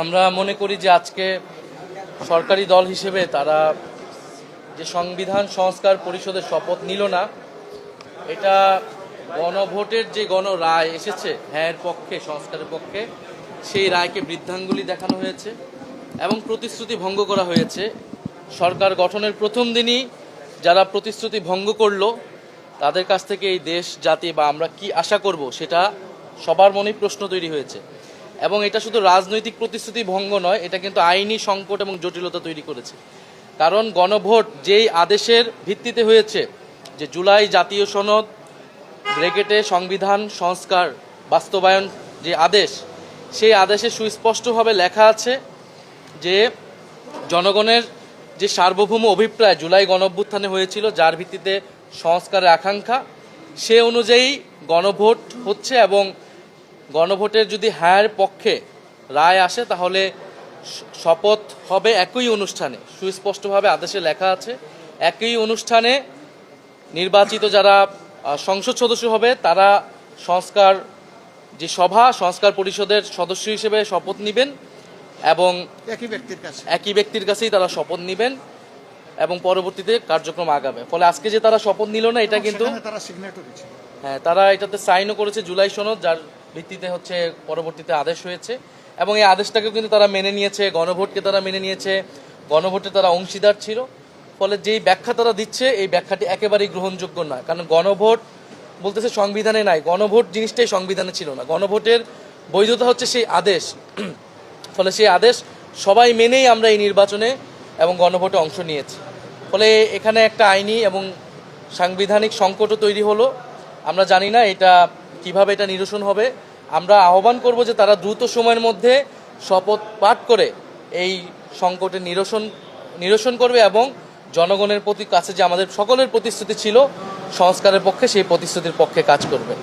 আমরা মনে করি যে আজকে সরকারি দল হিসেবে তারা যে সংবিধান সংস্কার পরিষদের শপথ নিল না, এটা গণভোটের যে গণরায় এসেছে হ্যাঁর পক্ষে, সংস্কারের পক্ষে, সেই রায়কে বৃদ্ধাঙ্গুলি দেখানো হয়েছে এবং প্রতিশ্রুতি ভঙ্গ করা হয়েছে। সরকার গঠনের প্রথম দিনই যারা প্রতিশ্রুতি ভঙ্গ করলো তাদের কাছ থেকে এই দেশ জাতি বা আমরা কি আশা করব সেটা সবার মনেই প্রশ্ন তৈরি হয়েছে। এবং এটা শুধু রাজনৈতিক প্রতিশ্রুতি ভঙ্গ নয়, এটা কিন্তু আইনি সংকট এবং জটিলতা তৈরি করেছে। কারণ গণভোট যেই আদেশের ভিত্তিতে হয়েছে, যে জুলাই জাতীয় সনদ ব্রেকেটে সংবিধান সংস্কার বাস্তবায়ন যে আদেশ, সেই আদেশে সুস্পষ্টভাবে লেখা আছে যে জনগণের যে সার্বভৌম অভিপ্রায় জুলাই গণঅভ্যুত্থানে হয়েছিল, যার ভিত্তিতে সংস্কারের আকাঙ্ক্ষা, সে অনুযায়ী গণভোট হচ্ছে এবং গণভোটের যদি হ্যাঁর পক্ষে রায় আসে তাহলে শপথ হবে একই অনুষ্ঠানে। সুস্পষ্টভাবে আদেশে লেখা আছে একই অনুষ্ঠানে নির্বাচিত যারা সংসদ সদস্য হবে তারা সংস্কার যে সভা, সংস্কার পরিষদের সদস্য হিসেবে শপথ নেবেন এবং একই ব্যক্তির কাছেই তারা শপথ নেবেন এবং পরবর্তীতে কার্যক্রম আগাবে। ফলে আজকে যে তারা শপথ নিল না, এটা কিন্তু তারা এটাতে সাইনও করেছে জুলাই সনদ, যার ভিত্তিতে হচ্ছে পরবর্তীতে আদেশ হয়েছে এবং এই আদেশটাকেও কিন্তু তারা মেনে নিয়েছে, গণভোটকে তারা মেনে নিয়েছে, গণভোটে তারা অংশীদার ছিল। ফলে যেই ব্যাখ্যা তারা দিচ্ছে এই ব্যাখ্যাটি একেবারেই গ্রহণযোগ্য নয়। কারণ গণভোট বলতেছে সংবিধানে নাই, গণভোট জিনিসটাই সংবিধানে ছিল না। গণভোটের বৈধতা হচ্ছে সেই আদেশ। ফলে সেই আদেশ সবাই মেনেই আমরা এই নির্বাচনে এবং গণভোটে অংশ নিয়েছি। ফলে এখানে একটা আইনি এবং সাংবিধানিক সংকটও তৈরি হলো। আমরা জানি না এটা কিভাবে এটা নিরসন হবে। আমরা আহ্বান করব যে তারা দ্রুত সময়ের মধ্যে শপথ পাঠ করে এই সংকটের নিরসন করবে এবং জনগণের প্রতি কাছে যে আমাদের সকলের প্রতিশ্রুতি ছিল সংস্কারের পক্ষে, সেই প্রতিশ্রুতির পক্ষে কাজ করবে।